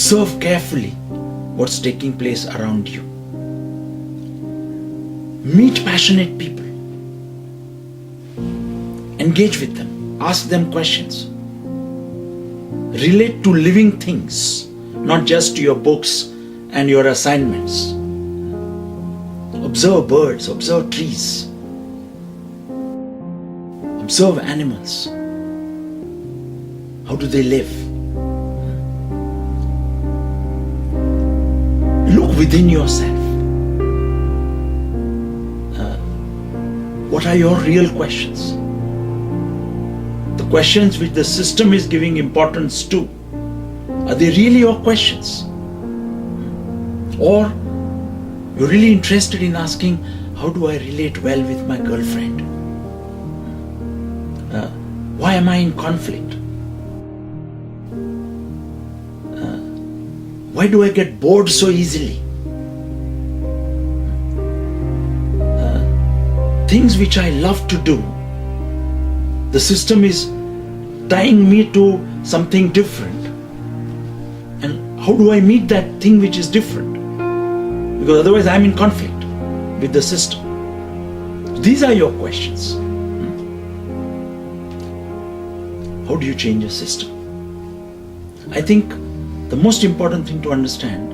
Observe carefully what's taking place around you. Meet passionate people. Engage with them. Ask them questions. Relate to living things, not just to your books and your assignments. Observe birds, observe trees, observe animals. How do they live? Look within yourself. What are your real questions? The questions which the system is giving importance to, are they really your questions? Or you're really interested in asking, how do I relate well with my girlfriend? Why am I in conflict? Why do I get bored so easily? Things which I love to do, the system is tying me to something different. And how do I meet that thing which is different? Because otherwise I'm in conflict with the system. These are your questions. How do you change a system? I think the most important thing to understand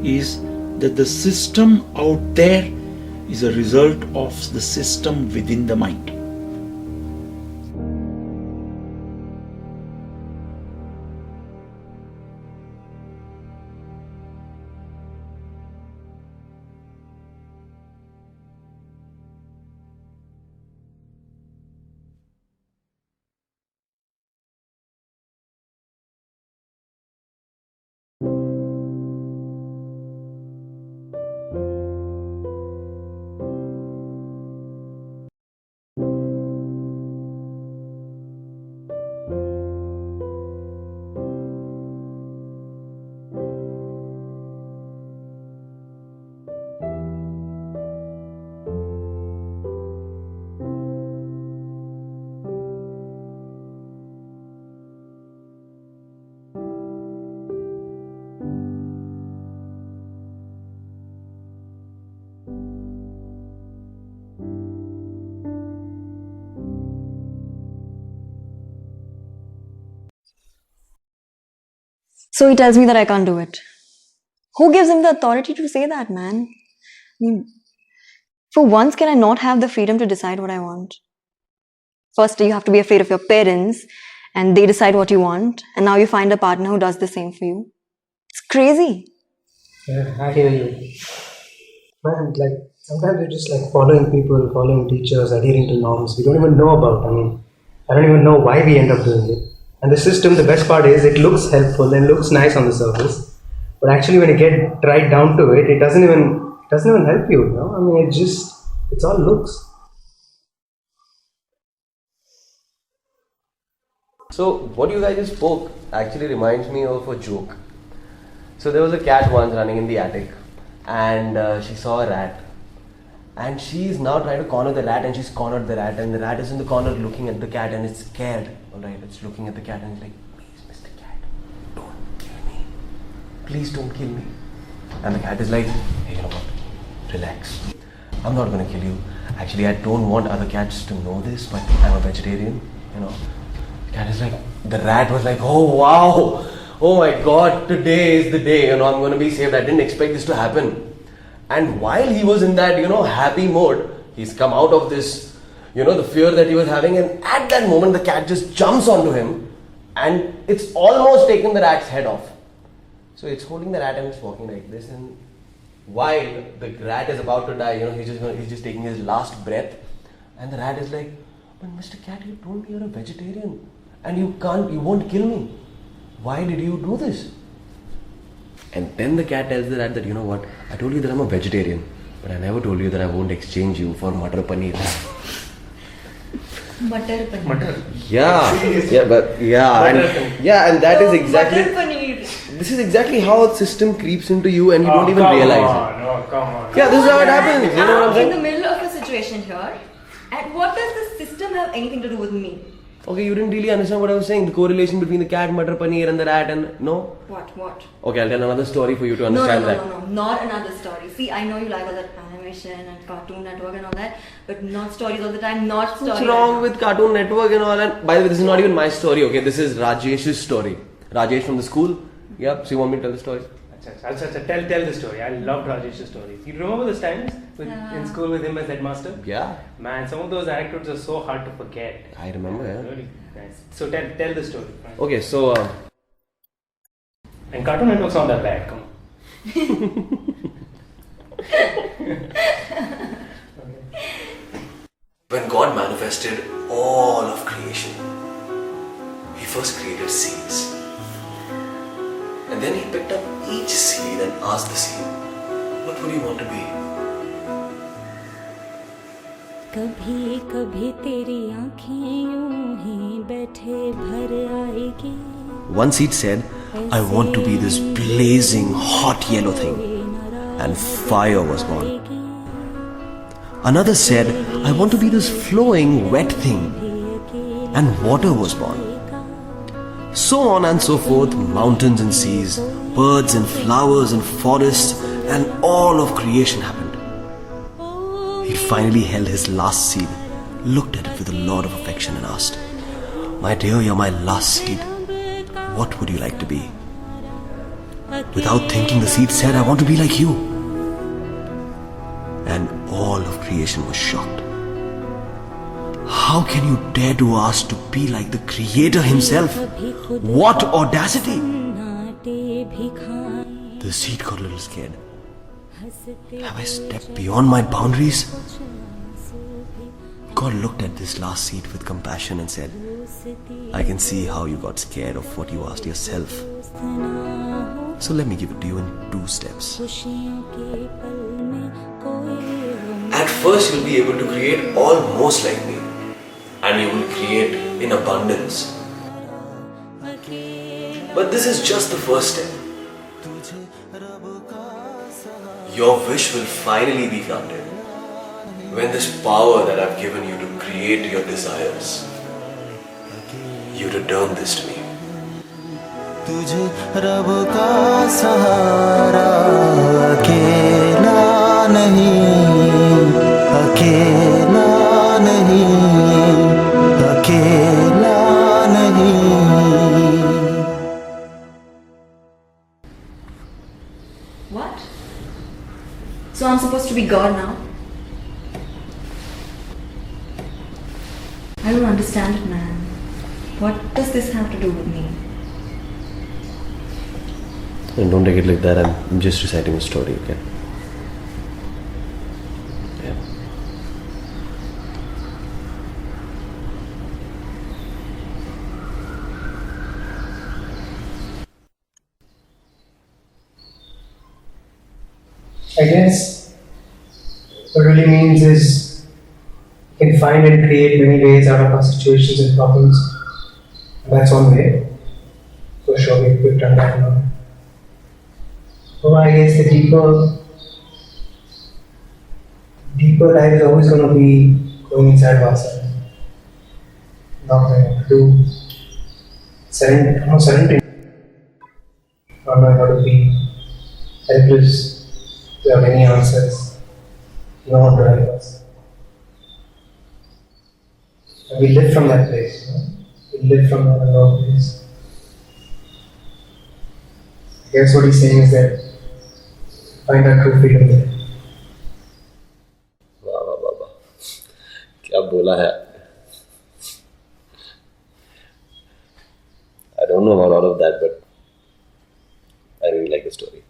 is that the system out there is a result of the system within the mind. So he tells me that I can't do it. Who gives him the authority to say that, man? I mean, for once, can I not have the freedom to decide what I want? First, you have to be afraid of your parents, and they decide what you want, and now you find a partner who does the same for you. It's crazy. Yeah, I hear you. Man, like, sometimes we're just like following people, following teachers, adhering to norms we don't even know about. I don't even know why we end up doing it. And the system, the best part is it looks helpful and looks nice on the surface. But actually when you get right down to it, it doesn't even help you, you know? It's all looks. So what you guys just spoke actually reminds me of a joke. So there was a cat once running in the attic, and she saw a rat, and she's now trying to corner the rat, and she's cornered the rat, and the rat is in the corner looking at the cat, and it's scared. Alright, it's looking at the cat and it's like, please Mr. Cat, don't kill me. Please don't kill me. And the cat is like, hey, you know what, relax. I'm not gonna kill you. Actually, I don't want other cats to know this, but I'm a vegetarian, you know. The cat is like, the rat was like, oh wow, oh my god, today is the day, you know, I'm gonna be saved. I didn't expect this to happen. And while he was in that, you know, happy mode, he's come out of this, you know, the fear that he was having, and at that moment the cat just jumps onto him and it's almost taken the rat's head off. So it's holding the rat and it's walking like this, and while the rat is about to die, you know, he's just taking his last breath, and the rat is like, but Mr. Cat, you told me you're a vegetarian and you won't kill me. Why did you do this? And then the cat tells the rat that, you know what, I told you that I'm a vegetarian, but I never told you that I won't exchange you for matar paneer. Matar paneer. And that is exactly. Matar paneer. This is exactly how a system creeps into you, and you don't even realize it. Oh, come on. Yeah, this is how it happens. You know what I'm I'm in saying? the middle of a situation here, and what does the system have anything to do with me? Okay, you didn't really understand what I was saying. The correlation between the cat, Matar Paneer and the rat and... No? What? Okay, I'll tell another story for you to No, understand no, that. no, no, not another story. See, I know you like all that animation and Cartoon Network and all that, but not stories all the time, not stories. What's wrong with Cartoon Network and all that? By the way, this is not even my story, okay? This is Rajesh's story. Rajesh from the school. Yep, so you want me to tell the story? Tell the story. I loved Rajesh's stories. You remember those times in school with him as headmaster? Yeah. Man, some of those anecdotes are so hard to forget. I remember, yeah. Really nice. So tell the story. Okay, so... And Cartoon Network's not that bad, come on. When God manifested all of creation, He first created seeds. And then He picked up each seed and asked the seed, what would you want to be? कभी कभी तेरी आँखें यूं ही बैठे भर आएगी. One seed said, I want to be this blazing hot yellow thing. And fire was born. Another said, I want to be this flowing wet thing. And water was born. So on and so forth, mountains and seas, birds and flowers and forests, and all of creation happened. He finally held his last seed, looked at it with a lot of affection and asked, my dear, you're my last seed. What would you like to be? Without thinking, the seed said, I want to be like you. And all of creation was shocked. How can you dare to ask to be like the Creator Himself? What audacity! The seed got a little scared. Have I stepped beyond my boundaries? God looked at this last seed with compassion and said, I can see how you got scared of what you asked yourself. So let me give it to you in 2 steps. At first you'll be able to create almost like me. And you will create in abundance. But this is just the first step. Your wish will finally be granted when this power that I've given you to create your desires, you return this to me. तुझे रब का सहारा अकेला नहीं, अकेला नहीं, अकेला नहीं. What? So I'm supposed to be God now? I don't understand it, man. What does this have to do with me? And don't take it like that, I'm just reciting a story, okay? Yeah. I guess what it really means is we can find and create many ways out of our situations and problems. That's one way. For sure, we've done that now. So I guess the deeper life is always going to be going inside of ourselves. Not knowing what to do. Surrendering. Not knowing how to be helpless. Without any answers. No one to help us. And we live from that place. We live from that unknown place. I guess what he's saying is that find our true freedom there. वाह वाह वाह वाह, क्या बोला है. I don't know about all of that, but I really like the story.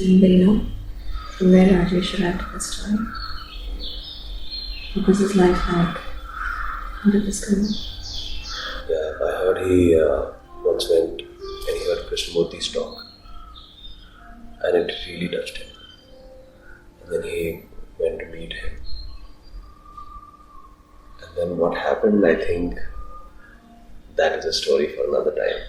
Does anybody know where Rajesh arrived at this time? What was his life like? How did this come? Yeah, I heard he once went and he heard Krishnamurti's talk, and it really touched him. And then he went to meet him. And then what happened, I think that is a story for another time.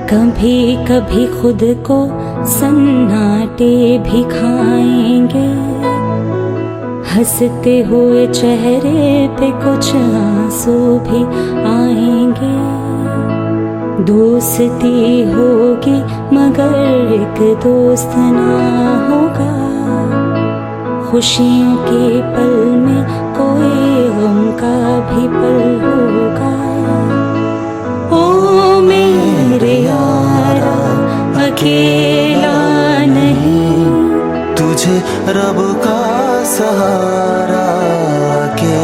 कभी कभी खुद को सन्नाटे भी खाएंगे, हंसते हुए चेहरे पे कुछ आंसू भी आएंगे। दोस्ती होगी मगर एक दोस्त ना होगा, खुशियों के पल में कोई गम का भी पल होगा। ओ मेरे यारा अकेला नहीं, तुझे रब का सहारा के